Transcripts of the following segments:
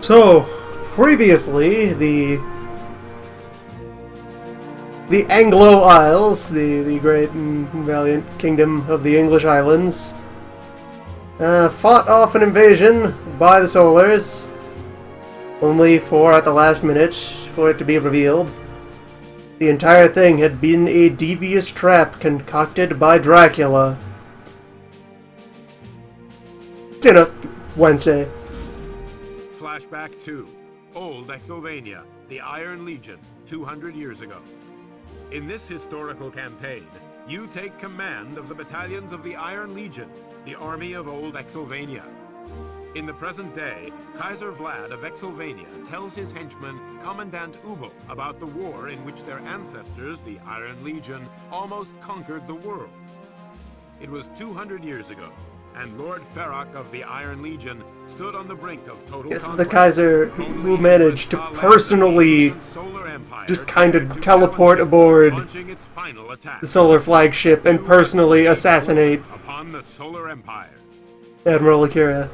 So, previously, the Anglo Isles, the great and valiant kingdom of the English Islands, fought off an invasion by the Solars, only for, at the last minute, for it to be revealed the entire thing had been a devious trap concocted by Dracula. Dinner Wednesday. Flashback 2. Old Exylvania, the Iron Legion, 200 years ago. In this historical campaign, you take command of the battalions of the Iron Legion, the army of Old Exylvania. In the present day, Kaiser Vlad of Exylvania tells his henchman, Commandant Ubel, about the war in which their ancestors, the Iron Legion, almost conquered the world. It was 200 years ago, and Lord Feroc of the Iron Legion stood on the brink of total conflict. The Kaiser who managed to personally just kind of teleport aboard the Solar flagship and personally assassinate upon the Solar Empire. Admiral Akira.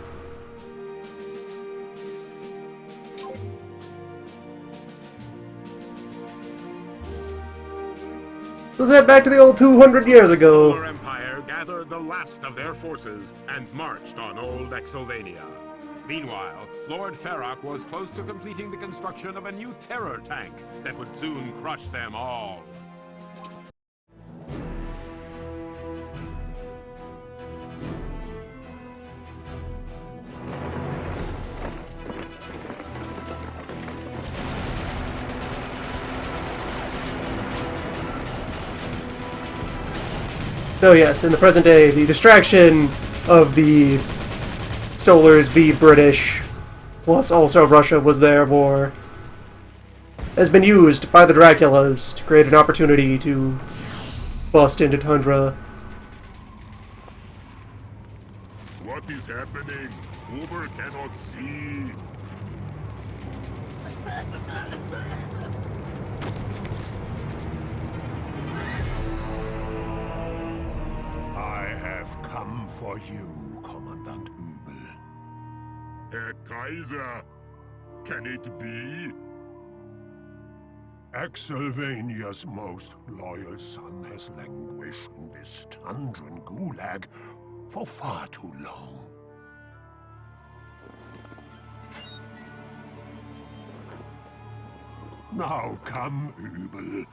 Let's head back to the old 200 years ago. The Solar Empire gathered the last of their forces and marched on Old Exylvania. Meanwhile, Lord Feroc was close to completing the construction of a new terror tank that would soon crush them all. So yes, in the present day, the distraction of the Solars v British, plus also Russia was their war, has been used by the Draculas to create an opportunity to bust into Tundra. What is happening? Uber cannot see. I have come for you, Commandant Ubel. Herr Kaiser, can it be? Exylvania's most loyal son has languished in this tundran gulag for far too long. Now come, Ubel.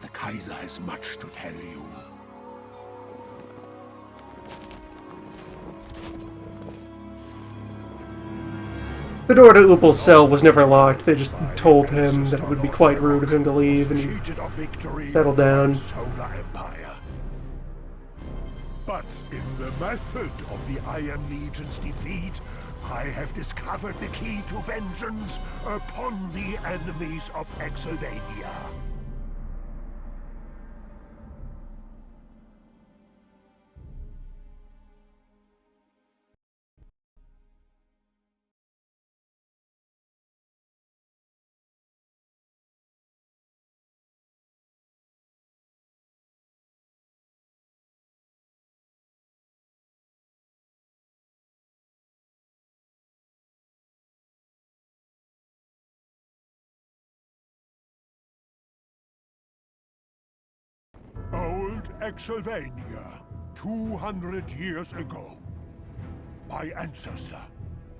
The Kaiser has much to tell you. The door to Ubel's cell was never locked. They just told him that it would be quite rude of him to leave, and he settled down. But in the method of the Iron Legion's defeat, I have discovered the key to vengeance upon the enemies of Exylvania. Old Exylvania, 200 years ago. My ancestor,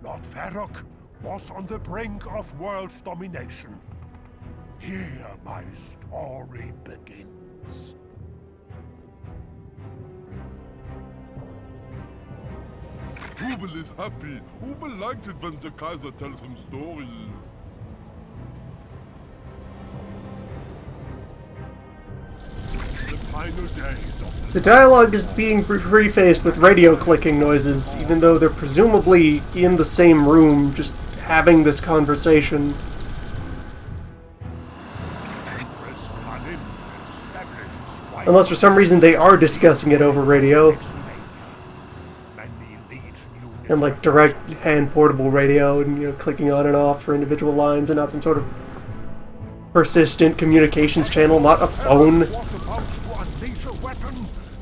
Lord Feroc, was on the brink of world domination. Here my story begins. Ubel is happy. Ubel likes it when the Kaiser tells him stories. The dialogue is being prefaced with radio clicking noises, even though they're presumably in the same room, just having this conversation. Unless for some reason they are discussing it over radio. And like direct hand portable radio, and clicking on and off for individual lines, and not some sort of persistent communications channel, not a phone.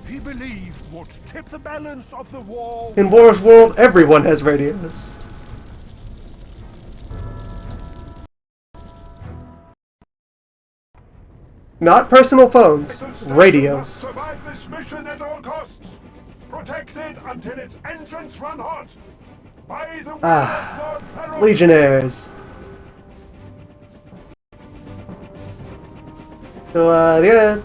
He believed would tip the balance of the war. In War's world, everyone has radios. Not personal phones, Battle station radios. must survive this mission at all costs. Protect it until its engines run hot. By the will of Lord Pharaoh. Legionnaires. So, yeah,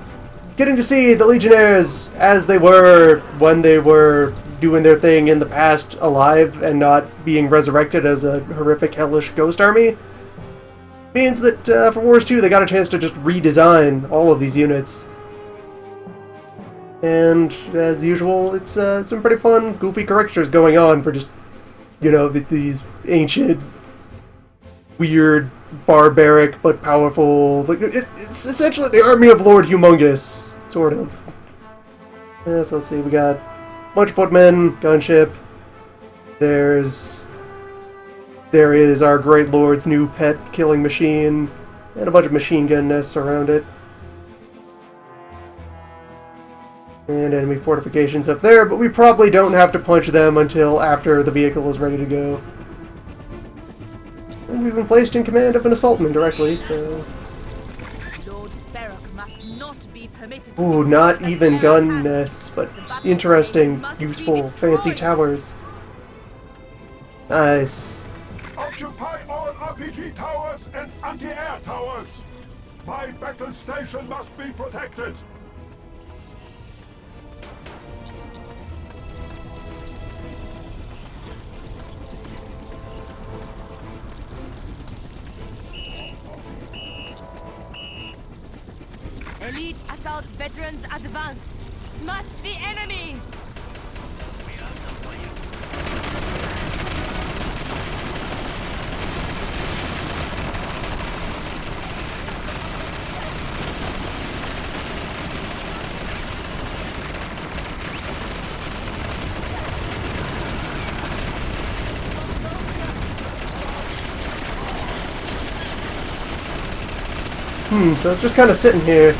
getting to see the Legionnaires as they were when they were doing their thing in the past, alive, and not being resurrected as a horrific, hellish ghost army, means that for Wars 2 they got a chance to just redesign all of these units. And, as usual, it's some pretty fun, goofy caricatures going on for just, you know, these ancient, weird, barbaric, but powerful... Like, it's essentially the army of Lord Humongous, sort of. Yeah, so let's see, we got a bunch of footmen, gunship. There is our Great Lord's new pet killing machine, and a bunch of machine gun nests around it. And enemy fortifications up there, but we probably don't have to punch them until after the vehicle is ready to go. And we've been placed in command of an assaultman directly, so... Lord Pharaoh must not be permitted to Ooh, not even gun nests, but interesting, useful, fancy towers. Nice. Occupy all RPG towers and anti-air towers. My battle station must be protected. Elite assault veterans advance. Smash the enemy! So it's just kind of sitting here.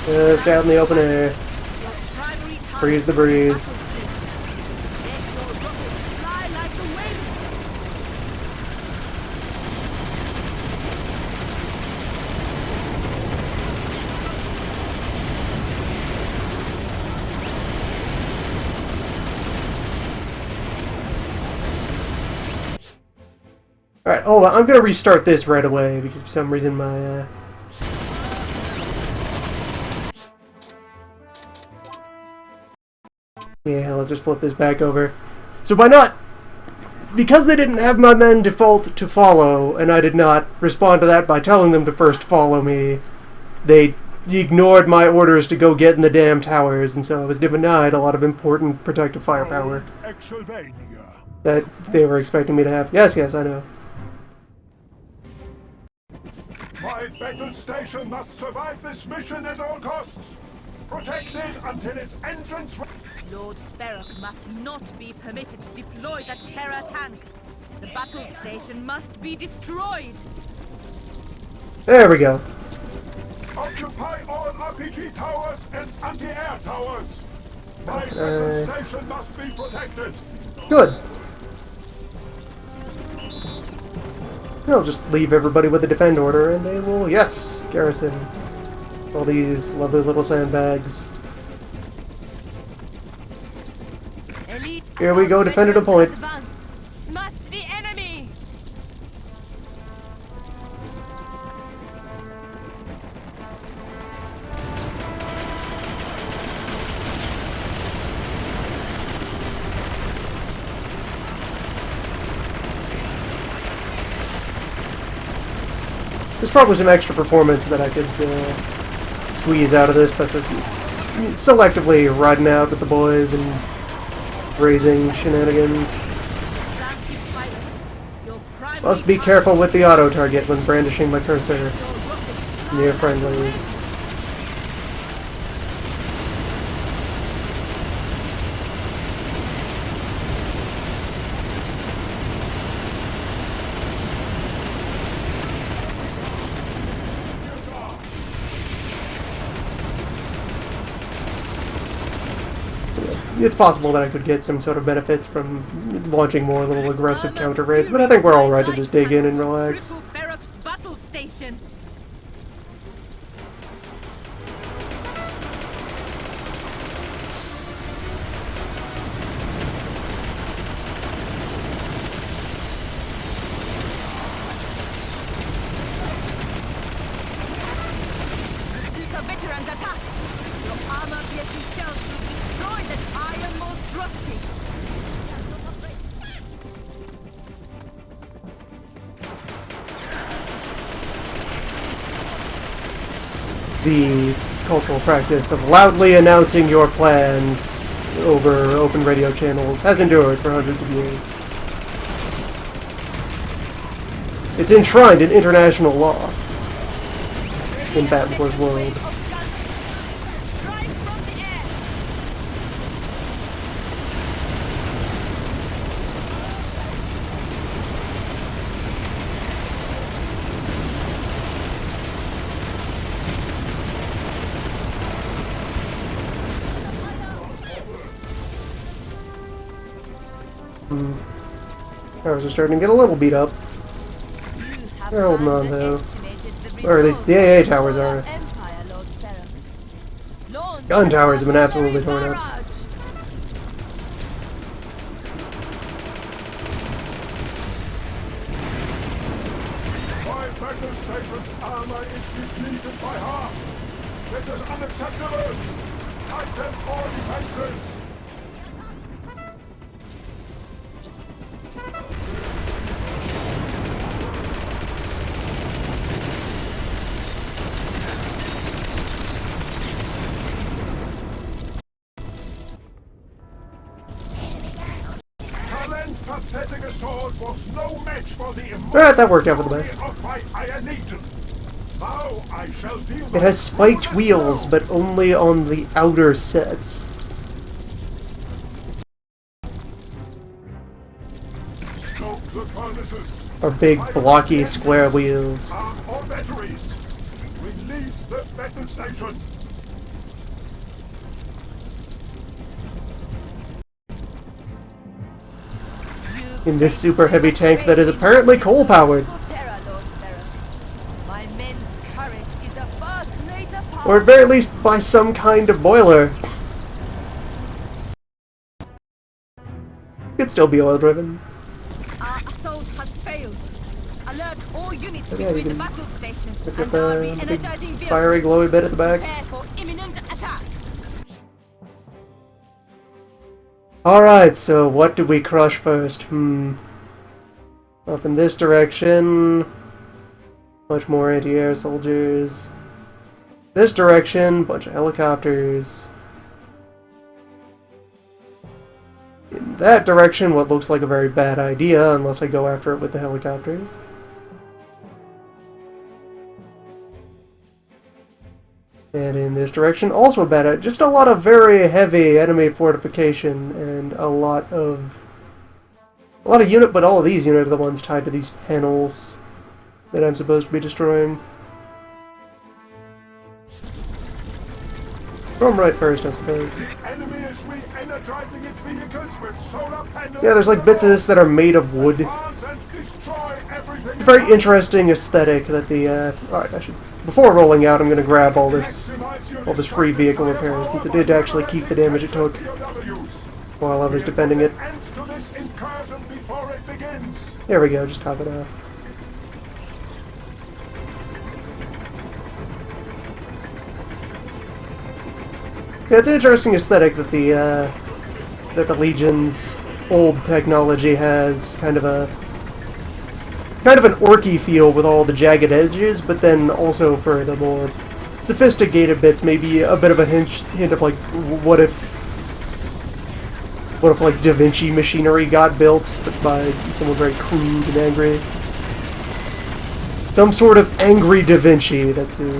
Just out in the open air. Freeze the breeze. Alright, hold on. I'm gonna restart this right away because for some reason my, Yeah, let's just flip this back over. So why not? Because they didn't have my men default to follow, and I did not respond to that by telling them to first follow me, they ignored my orders to go get in the damn towers, and so I was denied a lot of important protective firepower that they were expecting me to have. Yes, I know. My battle station must survive this mission at all costs. Protect it until its engines... Lord Pharaoh must not be permitted to deploy that terror tank. The battle station must be destroyed. There we go. Occupy all RPG towers and anti-air towers. My battle station must be protected. Good. I'll just leave everybody with a defend order, and they will, yes, garrison all these lovely little sandbags. Elite Here we go, defended a point. advance. Smash the enemy. There's probably some extra performance that I could squeeze out of this by selectively riding out with the boys and raising shenanigans. Must be careful with the auto target when brandishing my cursor near friendlies. It's possible that I could get some sort of benefits from launching more little aggressive counter raids, but I think we're alright to just dig in and relax. Battle station. Battalions attack! Your armor-piercing shells will destroy that iron monstrosity! The cultural practice of loudly announcing your plans over open radio channels has endured for hundreds of years. It's enshrined in international law in Pt.4's world. Towers are starting to get a little beat up. They're holding on though. Or at least the AA towers are. Gun towers have been absolutely torn up. My battle station's armor is depleted by half. This is unacceptable. Tighten all defenses. Pathetic assault was no match for the Alright, that worked out for the best. Of my Iron Legion. Now I shall deal It has spiked wheels, but only on the outer sets. Scope the furnaces. Or big, blocky, square wheels. Arm all batteries. Release the battle station. In this super heavy tank that is apparently coal powered. Or at very least by some kind of boiler. Could still be oil driven. Our assault has failed. Alert all units Yeah, between the can- battle station Let's and get our the re-energizing big vehicles. fiery glowy bit at the back. Prepare for imminent attack. Alright, so what do we crush first? Off in this direction. Much more anti-air soldiers. This direction, bunch of helicopters. In that direction, what looks like a very bad idea, unless I go after it with the helicopters. And in this direction, also a bad idea. Just a lot of very heavy enemy fortification, and a lot of unit, but all of these units are the ones tied to these panels that I'm supposed to be destroying. From right first, I suppose. Enemy is re-energizing its vehicles with solar panels. Yeah, there's like bits of this that are made of wood. Advance and destroy everything. It's a very interesting aesthetic that the, alright, I should... Before rolling out, I'm gonna grab all this free vehicle repair, since it did actually keep the damage it took while I was defending it. There we go, just top it off. Yeah, it's an interesting aesthetic that the Legion's old technology has, kind of an orky feel with all the jagged edges, but then also for the more sophisticated bits, maybe a bit of a hint of like, what if like Da Vinci machinery got built by someone very crude and angry? Some sort of angry Da Vinci, that's who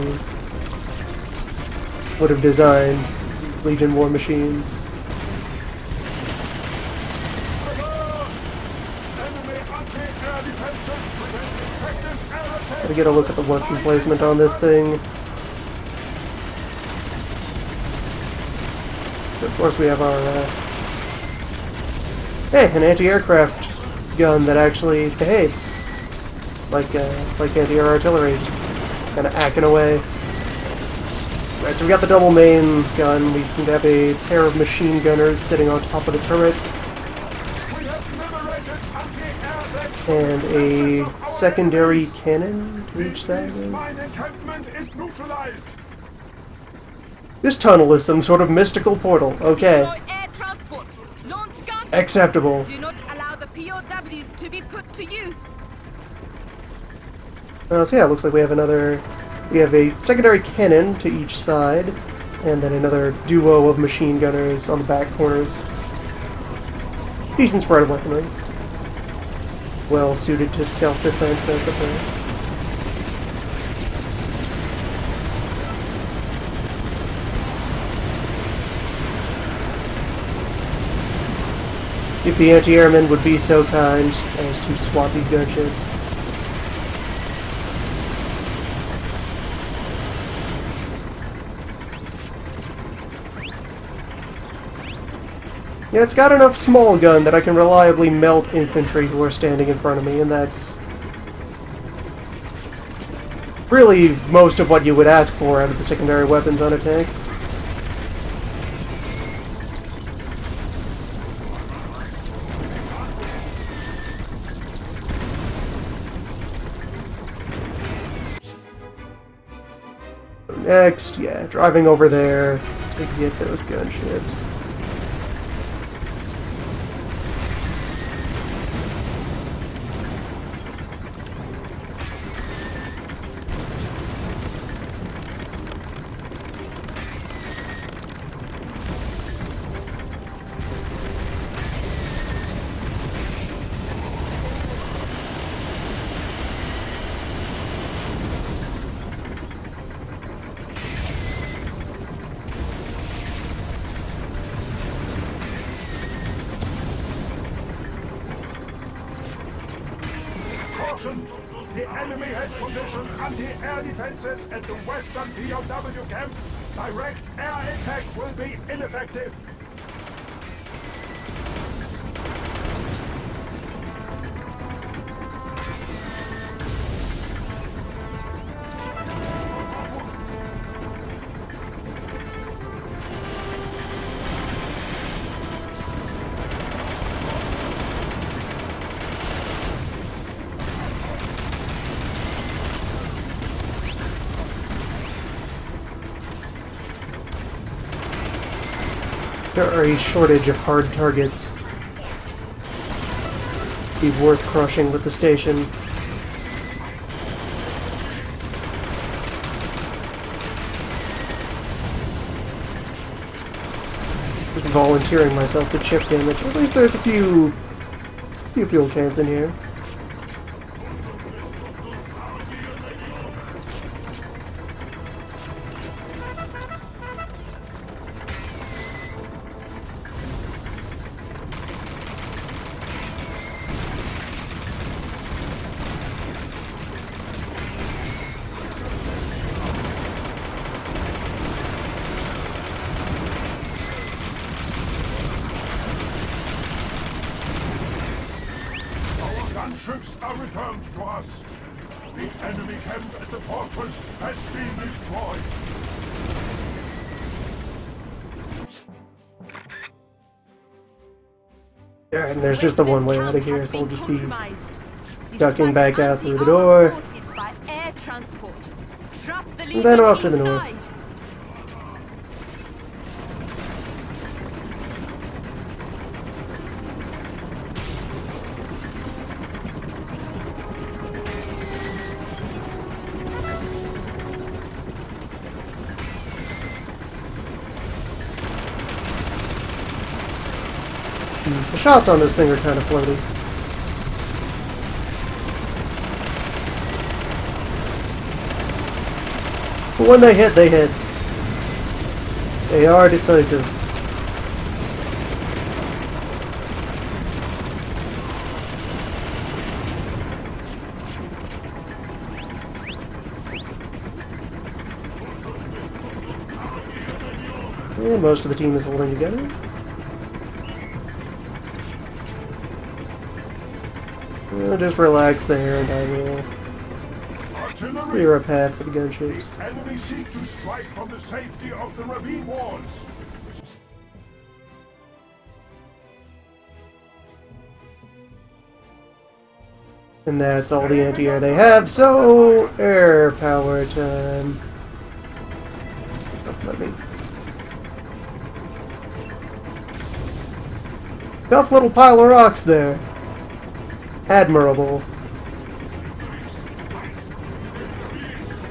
would have designed these Legion war machines. Gotta get a look at the weapon placement on this thing. Of course we have our, hey, an anti-aircraft gun that actually behaves. Like anti-air artillery, just kind of acting away. Right, so we got the double main gun. We seem to have a pair of machine gunners sitting on top of the turret. And a secondary cannon to each side. This tunnel is some sort of mystical portal. Okay. Deploy air transports. Launch gunships. Acceptable. Do not allow the POWs to be put to use. So yeah, it looks like we have another... We have a secondary cannon to each side, and then another duo of machine gunners on the back corners. Decent spread of weaponry. Well suited to self-defense, I suppose. If the anti-airmen would be so kind as to swap these gunships. Yeah, it's got enough small gun that I can reliably melt infantry who are standing in front of me, and that's really most of what you would ask for out of the secondary weapons on a tank. Next, yeah, driving over there to get those gunships. The enemy has positioned anti-air defenses at the western POW camp. Direct air attack will be ineffective. There are a shortage of hard targets. Be worth crushing with the station. Just volunteering myself to chip damage. At least there's a few fuel cans in here. Gunships are returned to us. The enemy camp at the fortress has been destroyed. Alright, and there's just the one way out of here, so I'll just be Compromised. ducking back Dispatch out through the anti-armor door. forces by air transport. Trap the And then off to the Legion north. inside. The shots on this thing are kind of floaty. But when they hit, they hit. They are decisive. And most of the team is holding together. Just relax there and I will clear a path for the gunships. Enemy seek to strike from the safety of the ravine walls. And that's all the anti-air they have, so air power time. Oh, let me Tough little pile of rocks there. Admirable.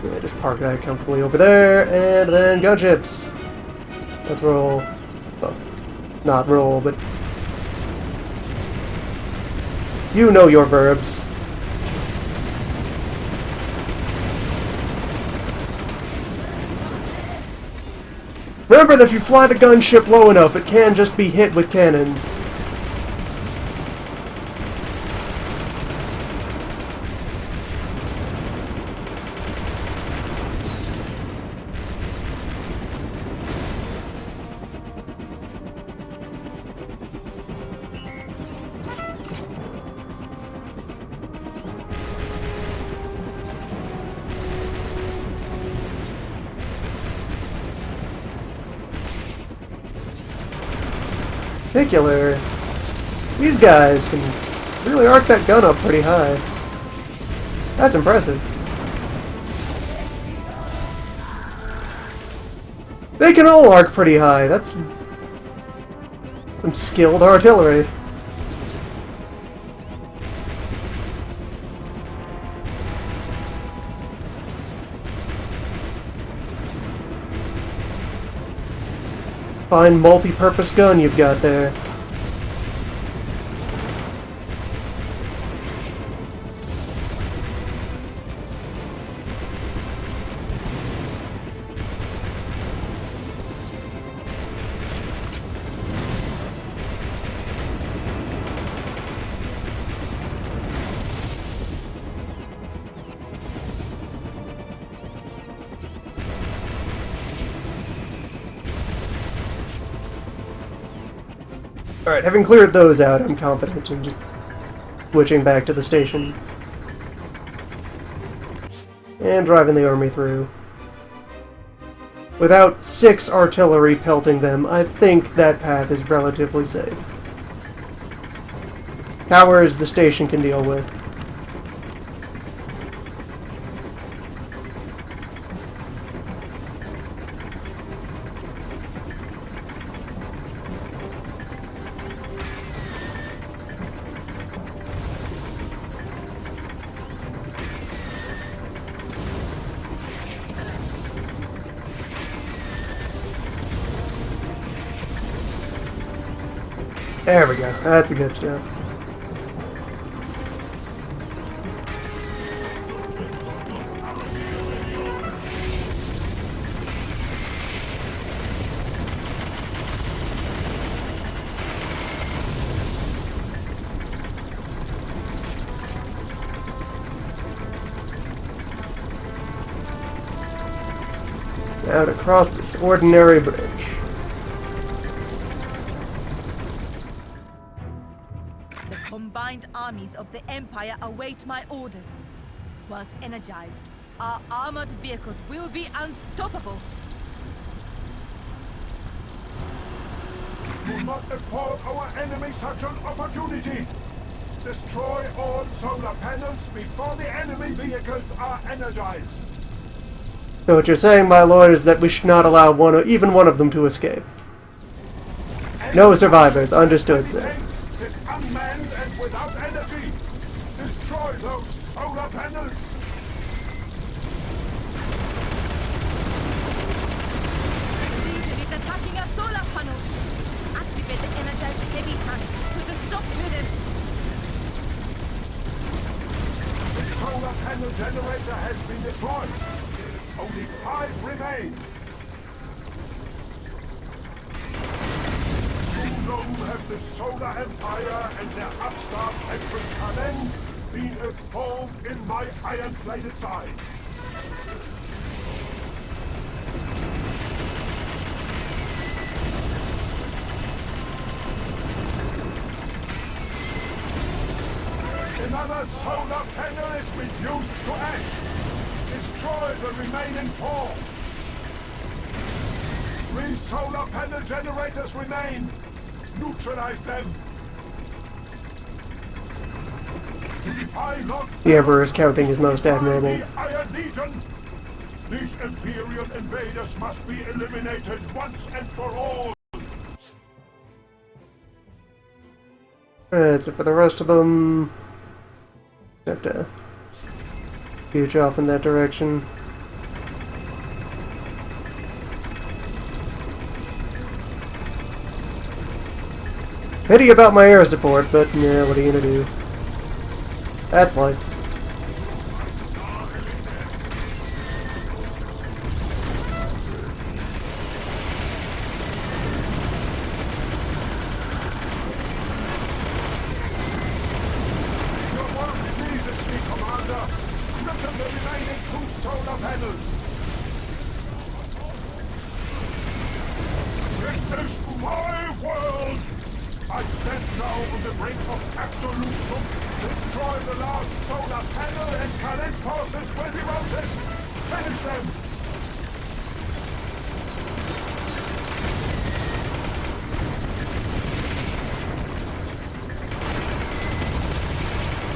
Yeah, just park that comfortably over there, and then gunships. Let's roll. Well, not roll, but you know your verbs. Remember that if you fly the gunship low enough, it can just be hit with cannon. Particular, these guys can really arc that gun up pretty high. That's impressive. They can all arc pretty high. That's some skilled artillery. Fine multi-purpose gun you've got there. Alright, having cleared those out, I'm confident in just switching back to the station. And driving the army through. Without 6 artillery pelting them, I think that path is relatively safe. Towers the station can deal with. There we go. That's the good stuff. Now to cross this ordinary bridge. Combined armies of the Empire await my orders. Once energized, our armored vehicles will be unstoppable. Do not afford our enemy such an opportunity! Destroy all solar panels before the enemy vehicles are energized! So what you're saying, my lord, is that we should not allow even one of them to escape. No survivors, understood, sir. Sit unmanned and without energy! Destroy those solar panels! The Legion is attacking our solar panels! Activate the energized heavy tanks. Put a stop to them! The solar panel generator has been destroyed! Only 5 remain! Too long have the Solar Empire and their upstart Empress Karen been a thorn in my iron-plated side. Another solar panel is reduced to ash. Destroy the remaining 4. 3 solar panel generators remain. Neutralize them. The Emperor is counting his most admirable. The Iron Legion. These Imperial invaders must be eliminated once and for all. Alright, so for the rest of them, have to gooch off in that direction. Pity about my air support, but yeah, what are you gonna do? That's life. Your work pleases me, Commander. Cripple the remaining 2 solar panels. This is my world! I stand now on the brink of absolute doom. Destroy the last solar panel and Khaled forces will be routed. Finish them!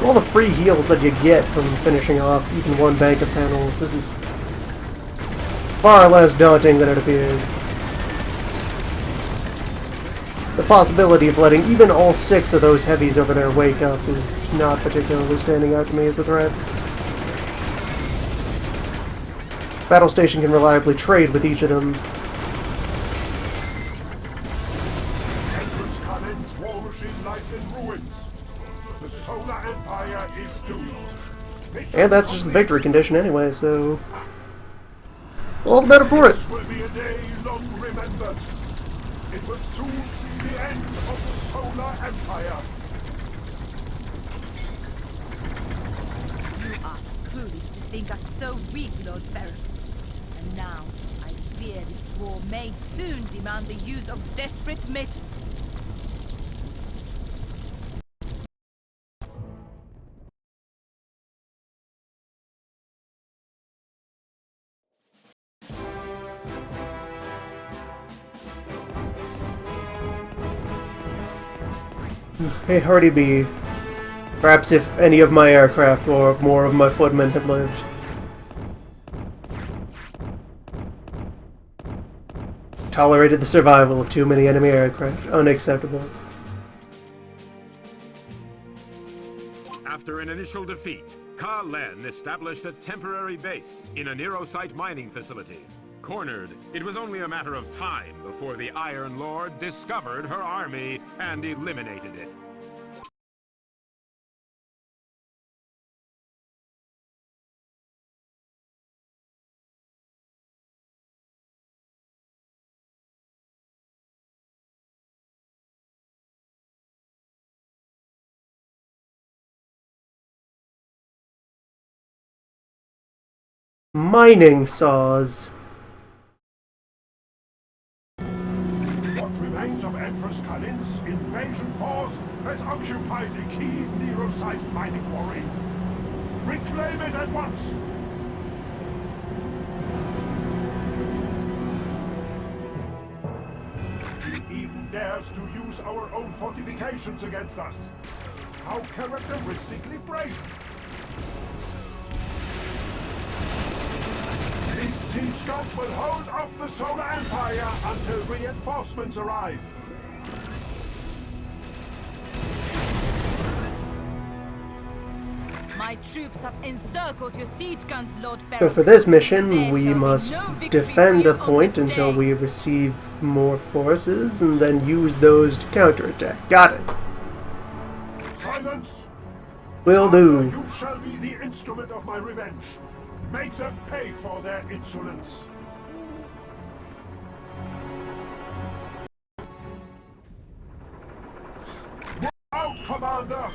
All the free heals that you get from finishing off even one bank of panels, this is far less daunting than it appears. The possibility of letting even all 6 of those heavies over there wake up is not particularly standing out to me as a threat. Battle Station can reliably trade with each of them. Empress Khaled's war machine lies in ruins. The Solar Empire is doomed. And that's just the victory condition anyway, so all the better for it. This will be a day long remembered. It will soon see the end of the Solar Empire. You are foolish to think us so weak, Lord Baron. And now, I fear this war may soon demand the use of desperate measures. Hey, Hardy B. Perhaps if any of my aircraft or more of my footmen had lived. Tolerated the survival of too many enemy aircraft. Unacceptable. After an initial defeat, Ka-Len established a temporary base in a Neurosite mining facility. Cornered, it was only a matter of time before the Iron Lord discovered her army and eliminated it. Mining saws. What remains of Empress Khaled's invasion force has occupied a key Neurosite mining quarry. Reclaim it at once! He even dares to use our own fortifications against us. How characteristically brazen! These siege guns will hold off the Solar Empire until reinforcements arrive. My troops have encircled your siege guns, Lord So Baron. for this mission, There we shall be must no victory defend for a you on point this until day. we receive more forces, and then use those to counterattack. Got it. Silence! Will do. You shall be the instrument of my revenge. Make them pay for their insolence. Move out, Commander!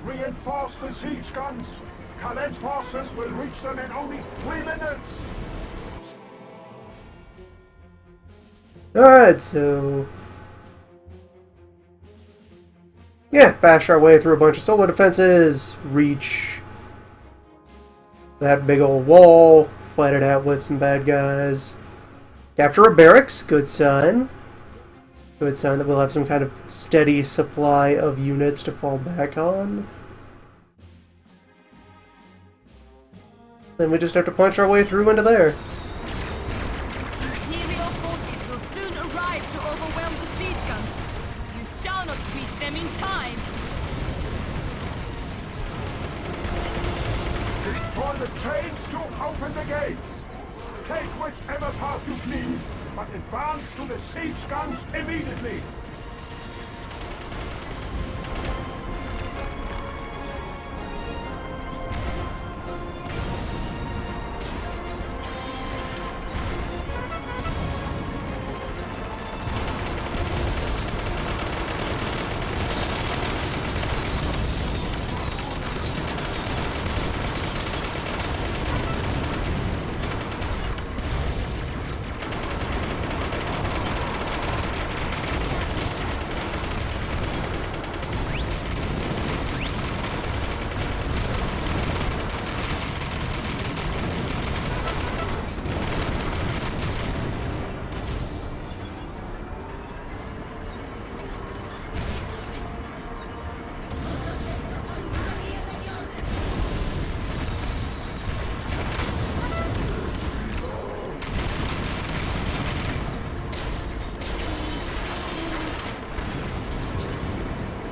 Reinforce the siege guns! Khaled's forces will reach them in only 3 minutes! Alright, so... yeah, bash our way through a bunch of solar defenses, reach that big old wall, fight it out with some bad guys. Capture a barracks, good sign. Good sign that we'll have some kind of steady supply of units to fall back on. Then we just have to punch our way through into there. Imperial forces will soon arrive to overwhelm the siege guns. You shall not reach them in time. Destroy the chains to open the gates. Take whichever path you please, but advance to the siege guns immediately.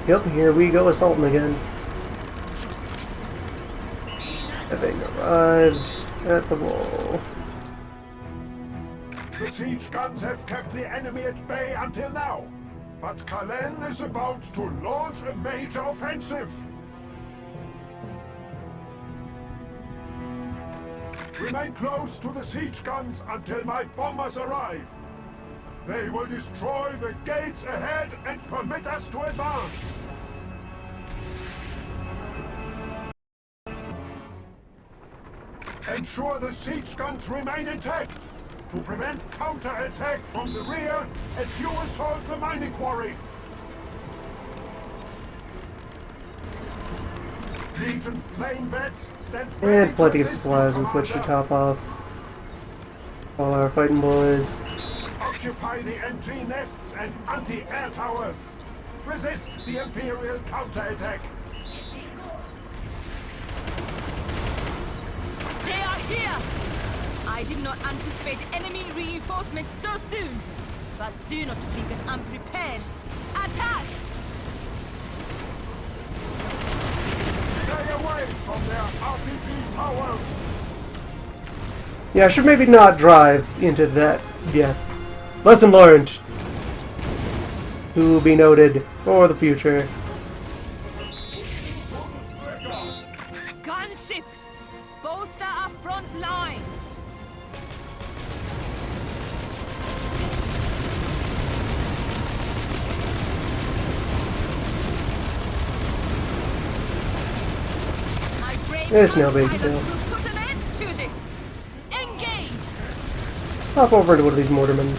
Yep, here we go assaulting again. Having arrived at the wall. The siege guns have kept the enemy at bay until now, but Calais is about to launch a major offensive. Remain close to the siege guns until my bombers arrive. They will destroy the gates ahead and permit us to advance. Ensure the siege guns remain intact to prevent counter-attack from the rear as you assault the mining quarry. Legion flame vets stand ready And plenty to of assist supplies you, with which to Commander. top off all our fighting boys. Occupy the MG nests and anti-air towers. Resist the Imperial counterattack. They are here! I did not anticipate enemy reinforcements so soon. But do not think us unprepared. Attack! Stay away from their RPG towers. Yeah, I should maybe not drive into that. Yeah. Lesson learned. To be noted for the future. Gunships! Bolster our front line! My brave It's no big pilots deal. will put an end to this! Engage! Hop over to one of these mortarmen.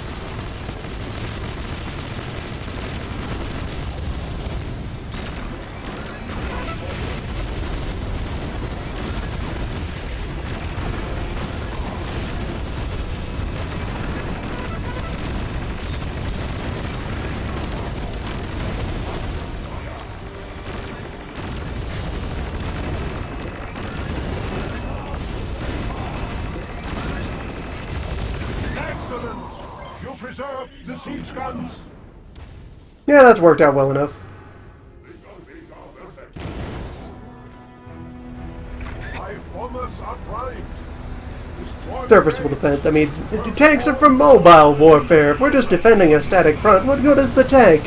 Excellent. You preserved the siege guns. Yeah, that's worked out well enough. My bombers are primed. Destroy the Serviceable gates. defense. I mean, the tanks are from mobile warfare. If we're just defending a static front, what good is the tank?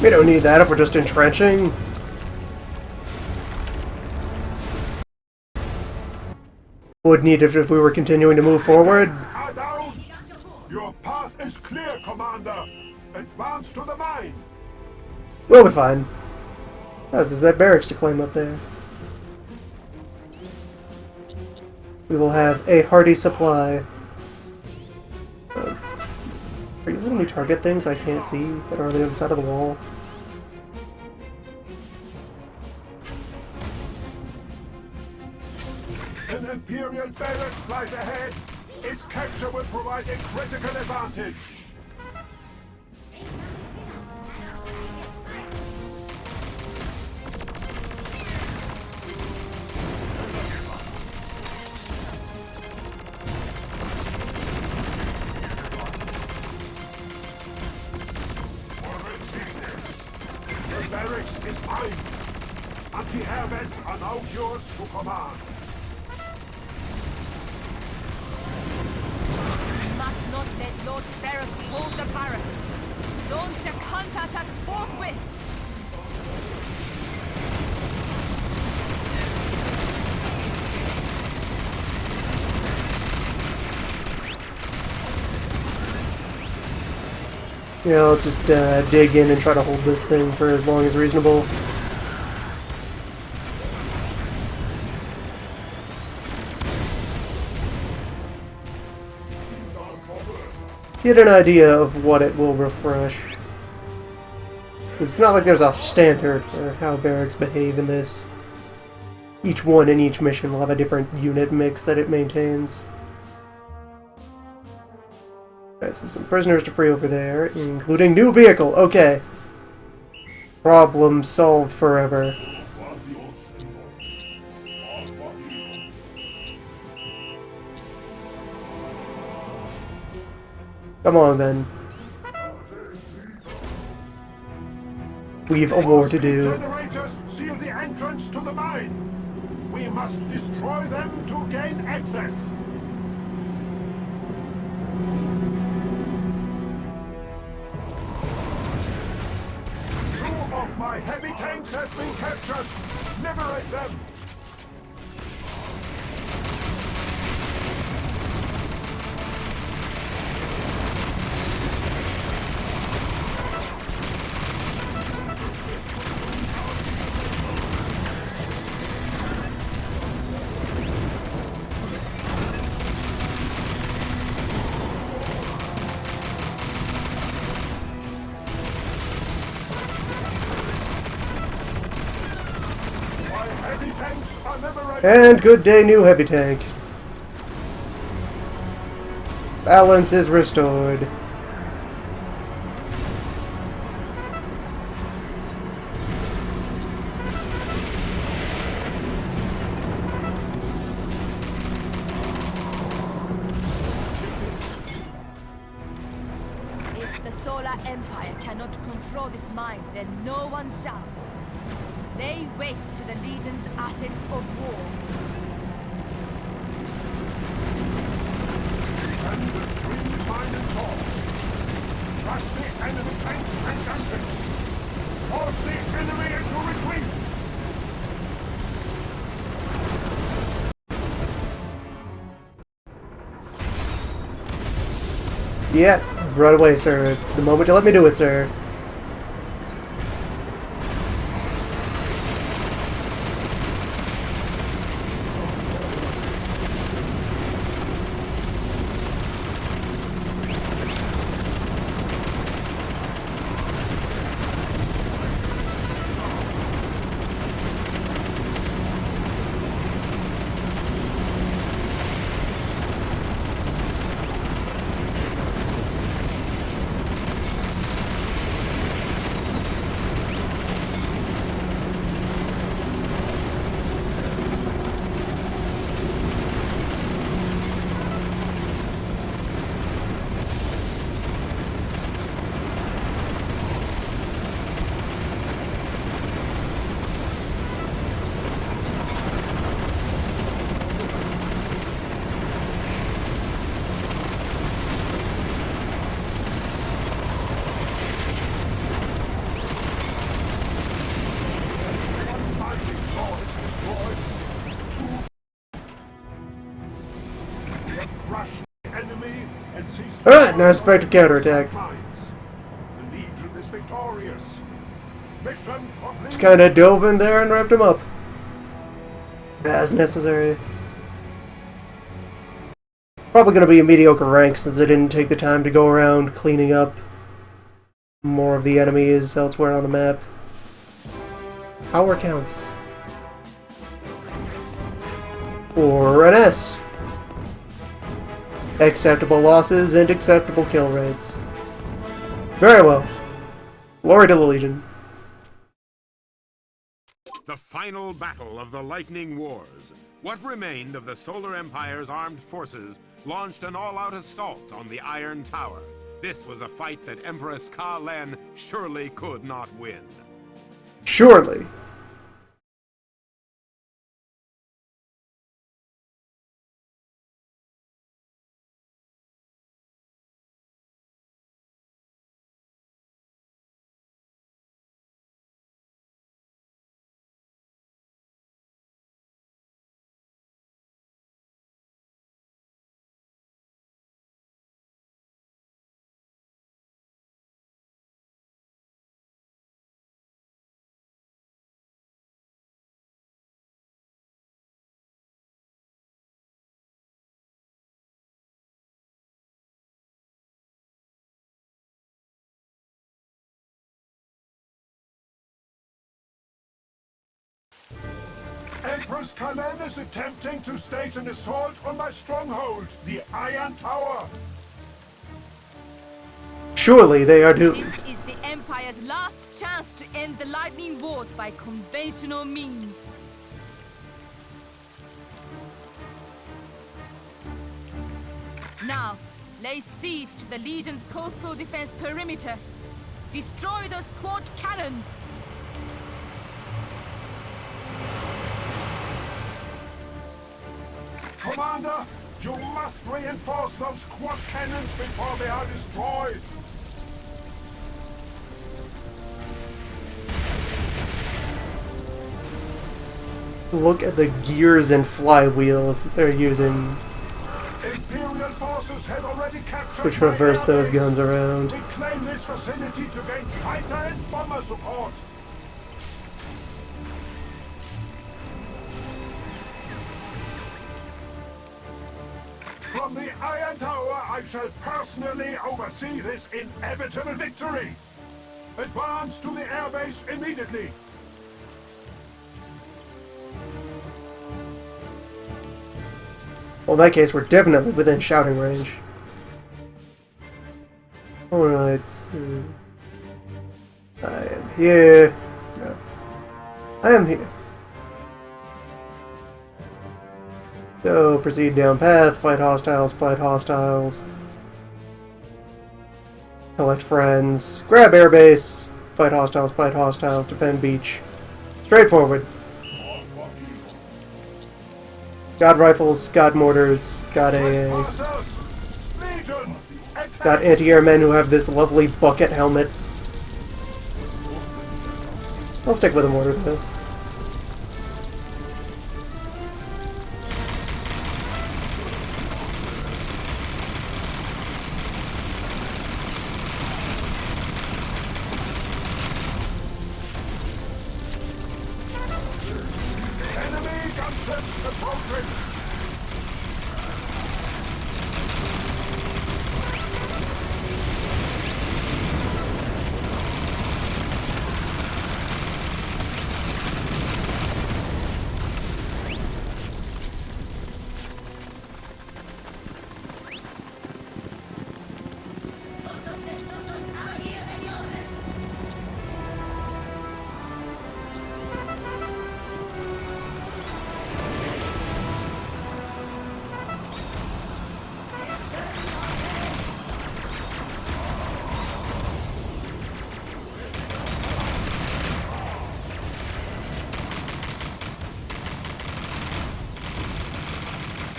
We don't need that if we're just entrenching. Would need it if we were continuing to move forward. Are down. Your path is clear, Commander. Advance to the mine. We'll be fine. Oh, there's that barracks to claim up there. We will have a hearty supply of... Are you letting me target things I can't see that are on the other side of the wall? An Imperial barracks lies ahead. Its capture will provide a critical advantage. The barracks is mine. Anti-airbags are now yours to command. You must not let Lord Ferret hold the barracks. Launch a counterattack forthwith. Yeah, let's just dig in and try to hold this thing for as long as reasonable. Get an idea of what it will refresh. It's not like there's a standard for how barracks behave in this. Each one in each mission will have a different unit mix that it maintains. Alright, so some prisoners to free over there, including new vehicle. Okay. Problem solved forever. Come on, then. We've a war to do. Generators seal the entrance to the mine. We must destroy them to gain access. Two of my heavy tanks have been captured. Liberate them. And good day, new heavy tank. Balance is restored. If the Solar Empire cannot control this mine, then no one shall. Lay waste to the Legion's assets of war. And the three mine assault. Crush the enemy tanks and gunships. Force the enemy into retreat. Yeah, right away, sir. The moment you let me do it, sir. Alright, now it's back to counterattack. The Legion is victorious. Mission complete. Just kinda dove in there and wrapped him up. As necessary. Probably gonna be a mediocre rank since I didn't take the time to go around cleaning up more of the enemies elsewhere on the map. Power counts. Or an S. Acceptable losses and acceptable kill rates. Very well. Glory to the Legion. The final battle of the Lightning Wars. What remained of the Solar Empire's armed forces launched an all-out assault on the Iron Tower. This was a fight that Empress Ka Len surely could not win. Surely. Empress Kalen is attempting to stage an assault on my stronghold, the Iron Tower. Surely they are doomed. This is the Empire's last chance to end the Lightning Wars by conventional means. Now, lay siege to the Legion's coastal defense perimeter. Destroy those quad cannons! Commander, you must reinforce those quad cannons before they are destroyed. Look at the gears and flywheels that they're using Imperial forces have already captured to traverse my those airbase. guns around. We claim this facility to gain fighter and bomber support. From the Iron Tower, I shall personally oversee this inevitable victory. Advance to the airbase immediately. Well, in that case, we're definitely within shouting range. Alright, I am here. No. I am here. So, proceed down path, fight hostiles, collect friends, grab airbase, fight hostiles, defend beach. Straightforward. Got rifles, got mortars, got AA, Legion, got anti-air men who have this lovely bucket helmet. I'll stick with a mortar though. enemy gunships approaching.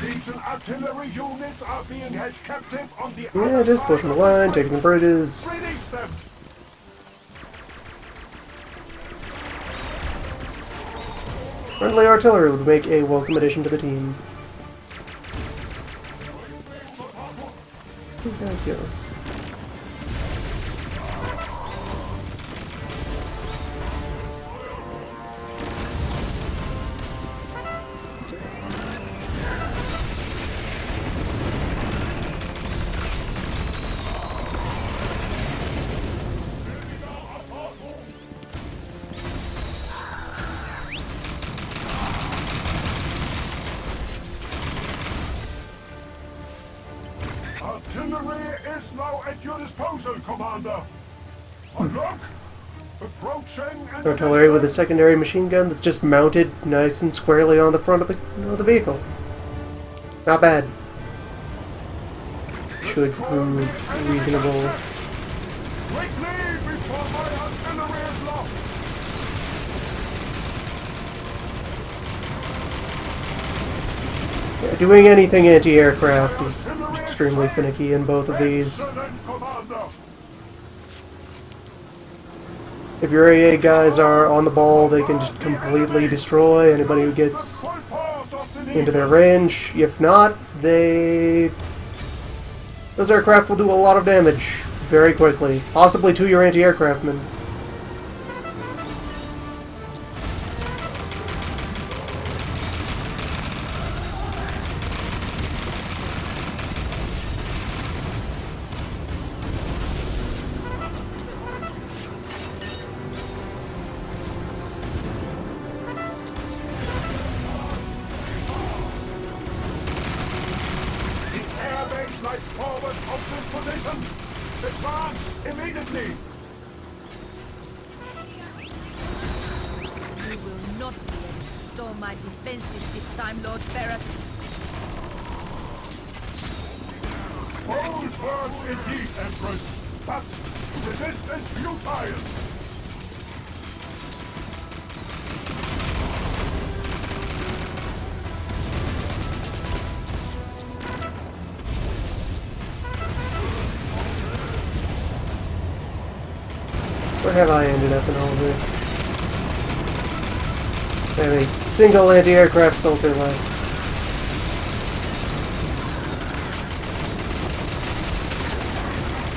Legion artillery units are being held captive on the Yeah, other just side pushing the of line, the taking the strait. bridges. Release them. Friendly artillery would make a welcome addition to the team. Where you guys go? Artillery is now at your disposal, Commander. Look! Approaching and Artillery with a secondary machine gun that's just mounted nice and squarely on the front of the vehicle. Not bad. Should prove reasonable. Quick lead before my artillery is lost. Yeah, doing anything anti-aircraft is extremely finicky in both of these. Excellent, Commander. If your AA guys are on the ball, they can just completely destroy anybody who gets Full force of the into their Legion. range. If not, those aircraft will do a lot of damage very quickly, possibly to your anti-aircraftmen. Allies forward of this position! Advance immediately! You will not be able to storm my defenses this time, Lord Ferret. Bold words indeed, Empress, but to resist is futile! Where have I ended up in all of this? I have a single anti-aircraft soldier left.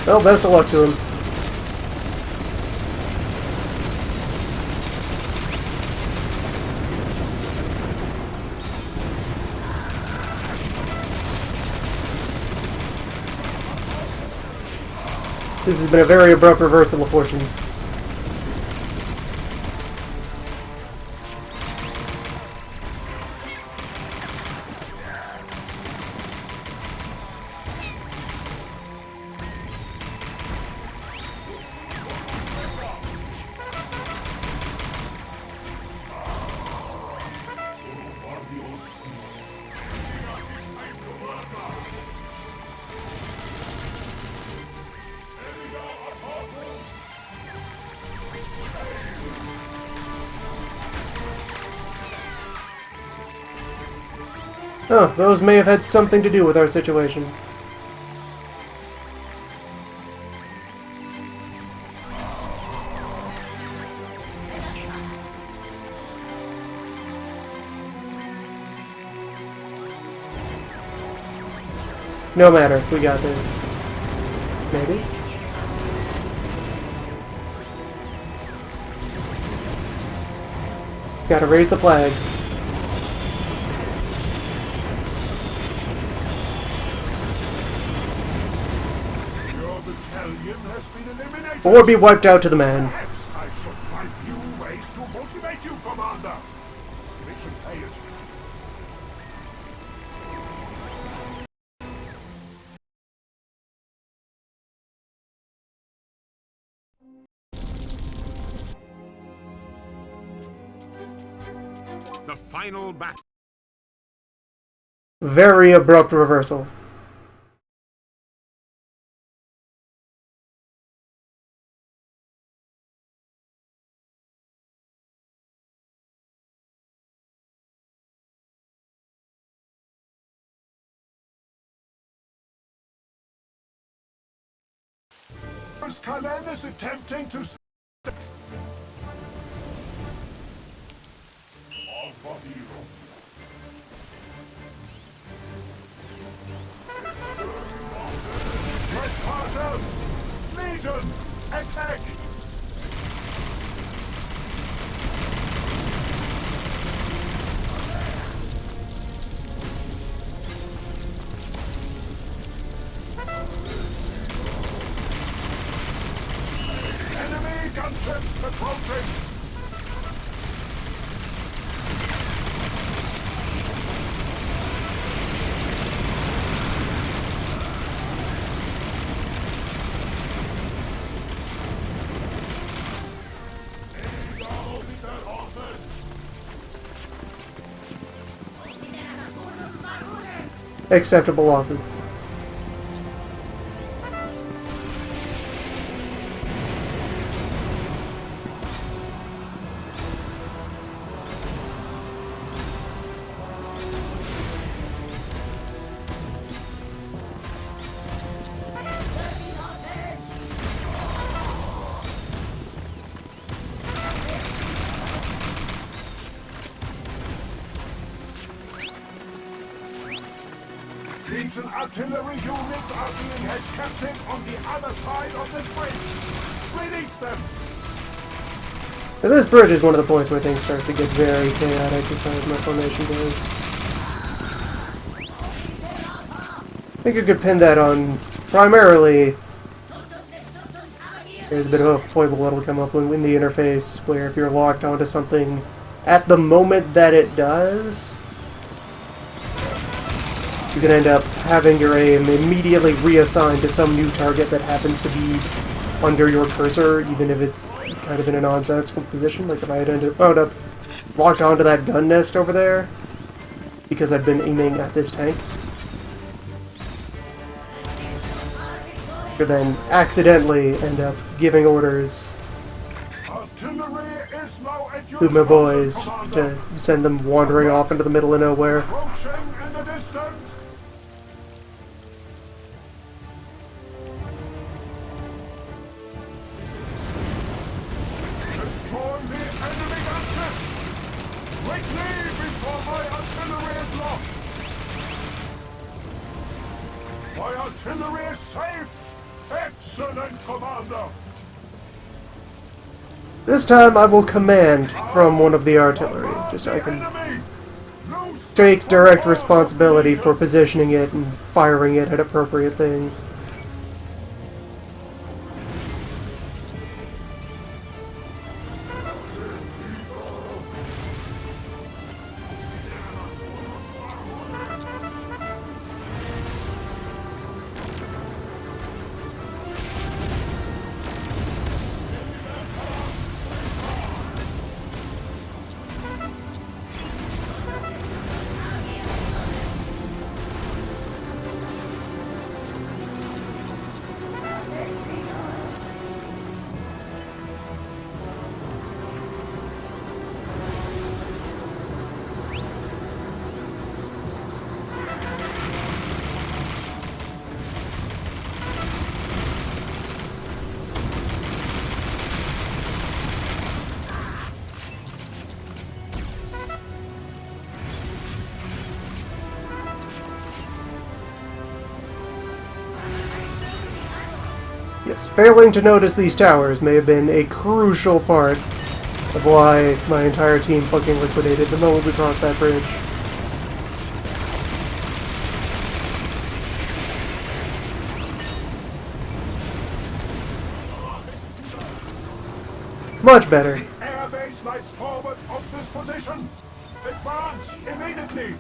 Well, best of luck to him. This has been a very abrupt reversal of fortunes. Oh, those may have had something to do with our situation. No matter, we got this. Maybe? Gotta raise the flag. Or be wiped out to the man. Perhaps I should find new ways to motivate you, Commander. Mission failed. The final battle. Very abrupt reversal. Kalen is attempting to... Trespassers! Legion! Attack! Enemy gunships approaching! Acceptable losses. Legion artillery units are being held captive on the other side of this bridge. Release them! Now this bridge is one of the points where things start to get very chaotic as far as my formation goes. I think you could pin that on primarily... There's a bit of a foible that'll come up in the interface where if you're locked onto something at the moment that it does, you can end up having your aim immediately reassigned to some new target that happens to be under your cursor, even if it's kind of in a nonsensical position. Like if I had wound up locked onto that gun nest over there, because I'd been aiming at this tank. Could then accidentally end up giving orders to my boys to send them wandering off into the middle of nowhere. My artillery is safe! Excellent, Commander! This time I will command from one of the artillery, just so I can take direct responsibility for positioning it and firing it at appropriate things. Yes, failing to notice these towers may have been a crucial part of why my entire team fucking liquidated the moment we crossed that bridge. Much better. The airbase lies forward of this position. Advance immediately.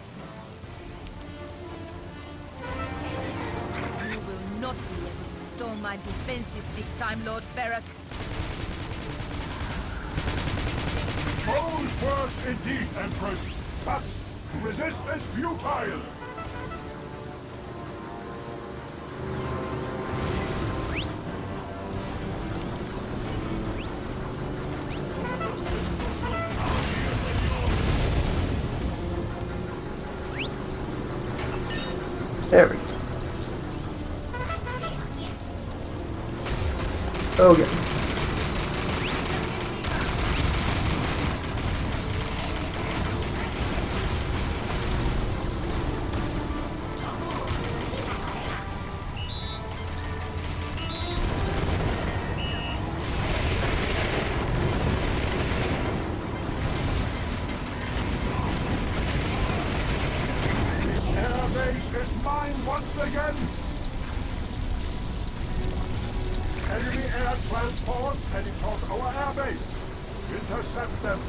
You will not be able to storm my defenses this time, Lord Ferrock. Bold words indeed, Empress, but to resist is futile. There we go. Okay. Airbase is mine once again. Enemy air transports heading towards our airbase. Intercept them.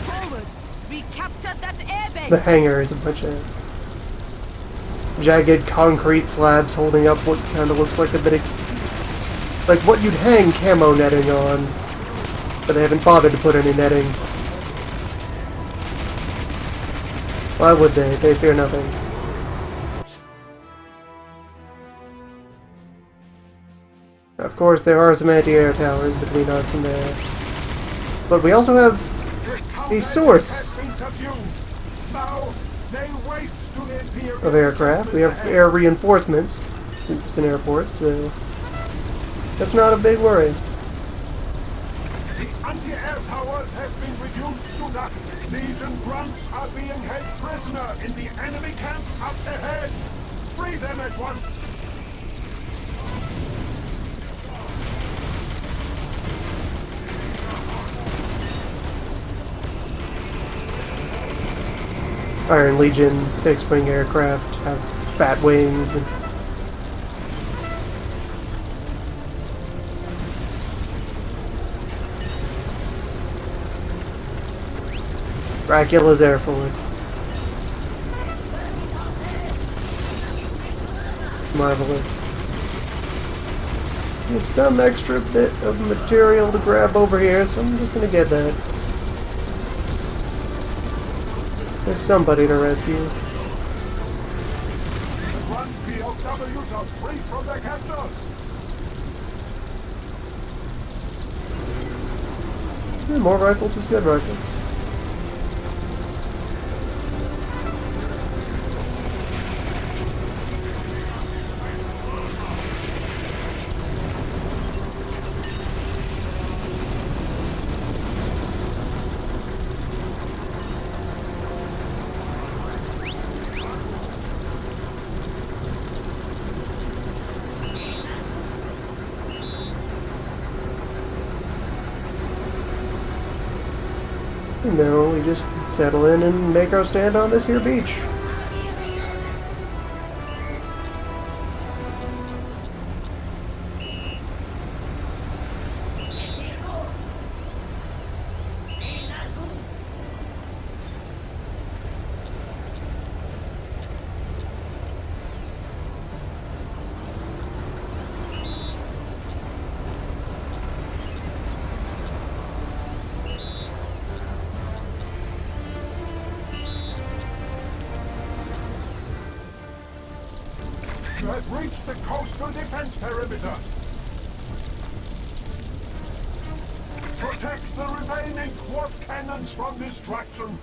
Forward! Recapture that airbase! The hangar is a bunch of jagged concrete slabs holding up what kind of looks like a bit of... like what you'd hang camo netting on, but they haven't bothered to put any netting. Why would they? They fear nothing. Of course, there are some anti-air towers between us and there. But we also have a source of aircraft. We have air reinforcements, since it's an airport, so that's not a big worry. The anti-air towers have been reduced to nothing. Legion grunts are being held prisoner in the enemy camp up ahead. Free them at once. Iron Legion fixed-wing aircraft have bat wings and Dracula's Air Force. Marvelous. There's some extra bit of material to grab over here, so I'm just gonna get that. There's somebody to rescue. Run POWs are free from their captors. Yeah, more rifles is good rifles. And now we just settle in and make our stand on this here beach. You have reached the coastal defense perimeter. Protect the remaining quad cannons from destruction.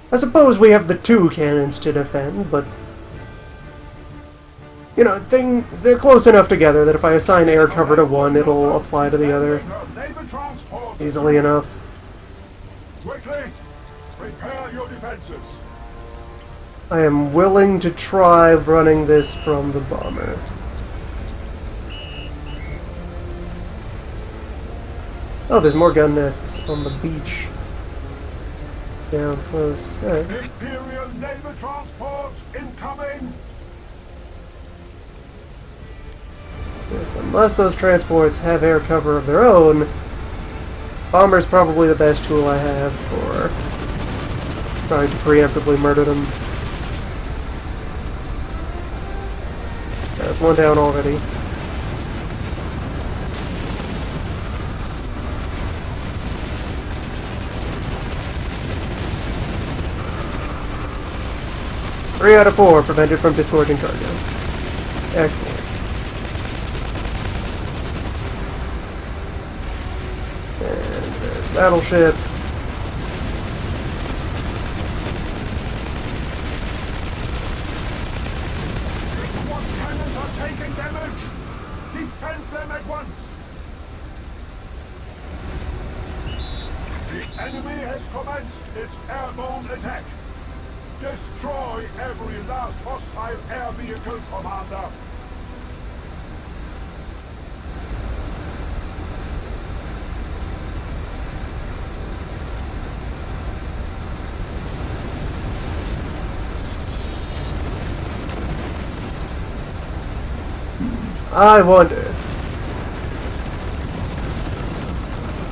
I suppose we have the 2 cannons to defend, but you know, they're close enough together that if I assign air cover to one, it'll apply to the other easily enough. Quickly, prepare your defenses. I am willing to try running this from the bomber. Oh, there's more gun nests on the beach. Down close. Alright. Imperial naval transports incoming. Yes, unless those transports have air cover of their own, bomber's probably the best tool I have for trying to preemptively murder them. There's one down already. Three out of 4 prevented from disgorging cargo. Excellent. And there's battleship. What cannons are taking damage? Defend them at once. The enemy has commenced its airborne attack. Destroy every last hostile air vehicle, Commander. I wonder.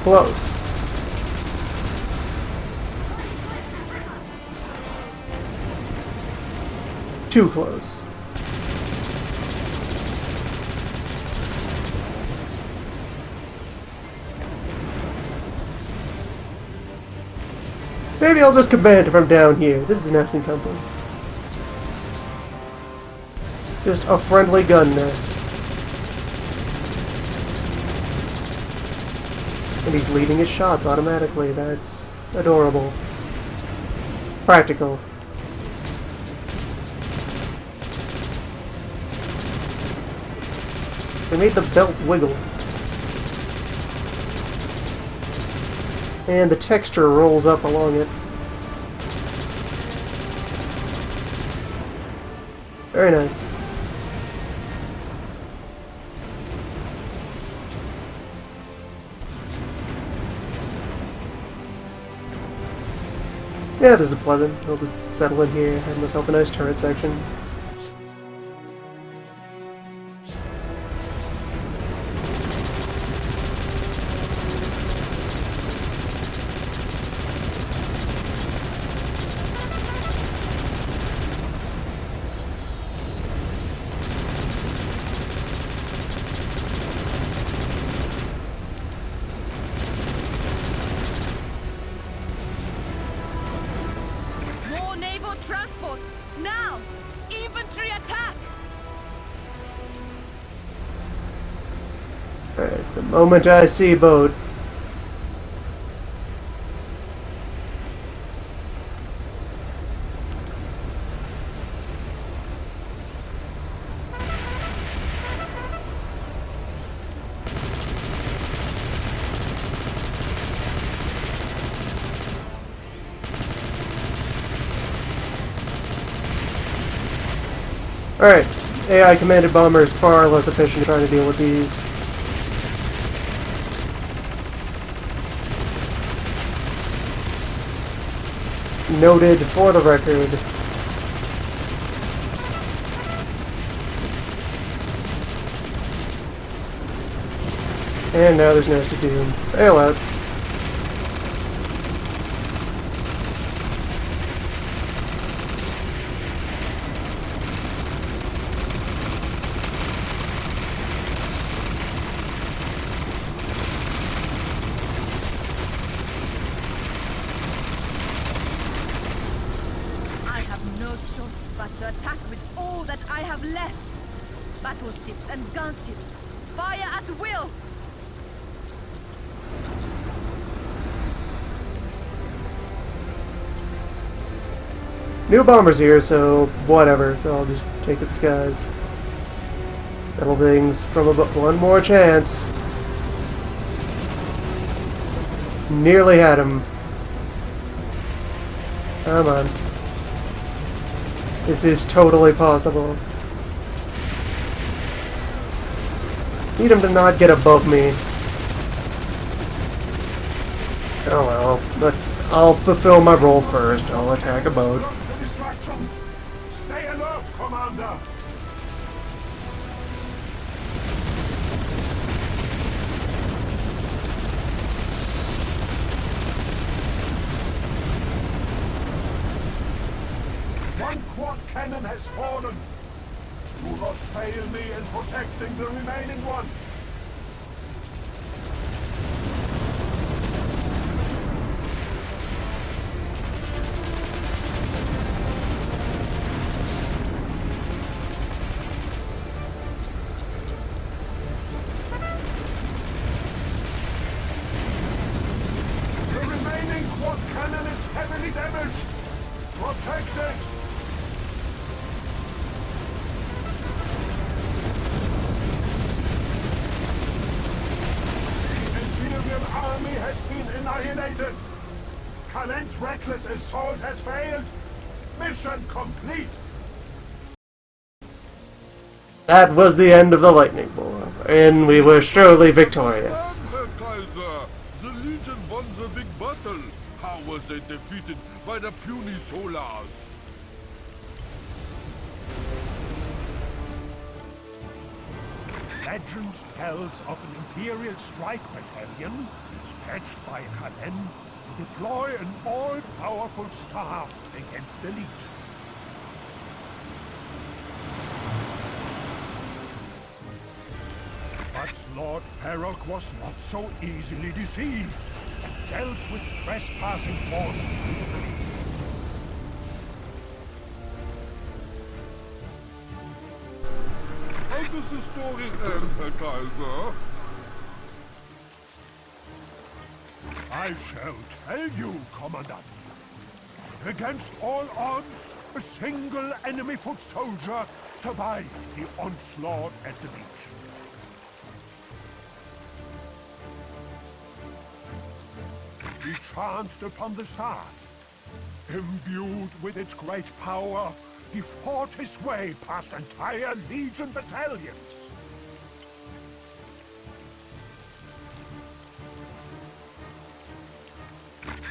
Close. Too close. Maybe I'll just command from down here. This is an nesting temple. Just a friendly gun nest. And he's leading his shots automatically. That's adorable. Practical. They made the belt wiggle. And the texture rolls up along it. Very nice. Yeah, this is pleasant. I'll just settle in here, have myself a nice turret section. transports! Now! Infantry attack! Alright, the moment I see a boat. Alright, AI commanded bomber is far less efficient trying to deal with these. Noted for the record. And now there's Nest of Doom. Bail out. But to attack with all that I have left. Battleships and gunships. Fire at will! New bombers here, so whatever. I'll just take the skies. Battle things from about one more chance. Nearly had him. Come on. This is totally possible. Need him to not get above me. Oh well, but I'll fulfill my role first. I'll attack a boat. Stay alert, Commander! One quad cannon has fallen. Do not fail me in protecting the remaining one. The remaining quad cannon is heavily damaged. Protect it. Army has been annihilated. Kalen's reckless assault has failed. Mission complete. That was the end of the lightning ball, and we were surely victorious. Herr Kaiser, the Legion won the big battle. How was it defeated by the puny Solars? Legend tells of an Imperial strike battalion dispatched by Kalen to deploy an all-powerful staff against the Legion. But Lord Farrock was not so easily deceived and dealt with trespassing force brutally. How does the story end, Herr Kaiser? I shall tell you, Commandant. Against all odds, a single enemy foot soldier survived the onslaught at the beach. He chanced upon the staff. Imbued with its great power, he fought his way past entire Legion battalions.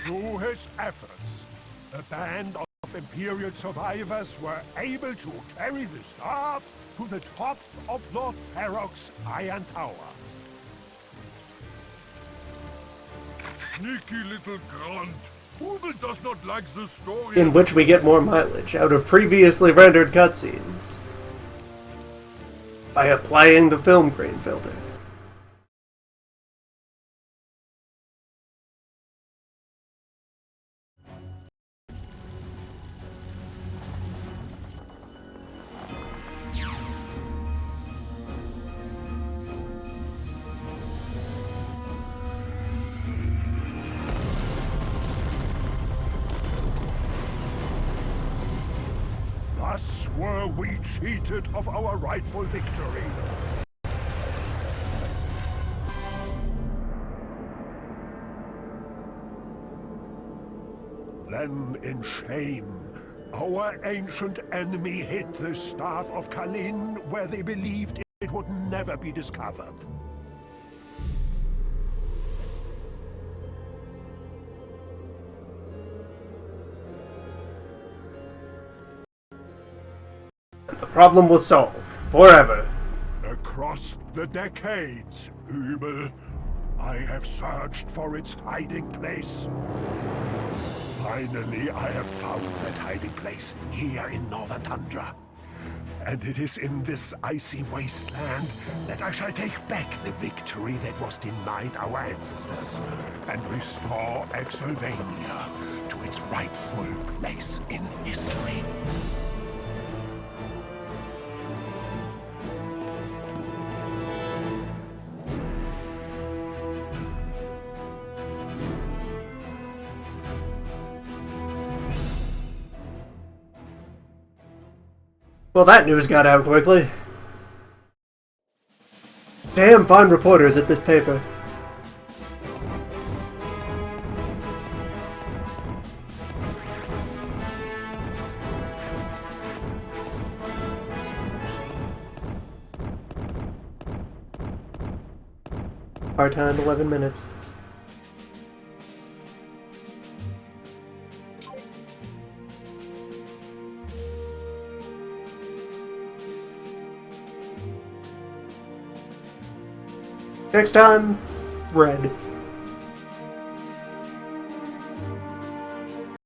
Through his efforts, a band of Imperial survivors were able to carry the staff to the top of Lord Farrock's Iron Tower. Sneaky little grunt. Google does not like the story. In which we get more mileage out of previously rendered cutscenes by applying the film grain filter. Thus were we cheated of our rightful victory. Then, in shame, our ancient enemy hid the Staff of Kalin where they believed it would never be discovered. The problem was solved. Forever. Across the decades, Übel, I have searched for its hiding place. Finally, I have found that hiding place here in Northern Tundra. And it is in this icy wasteland that I shall take back the victory that was denied our ancestors and restore Exylvania to its rightful place in history. Well, that news got out quickly. Damn fine reporters at this paper. Our time, 11 minutes. Next time, red.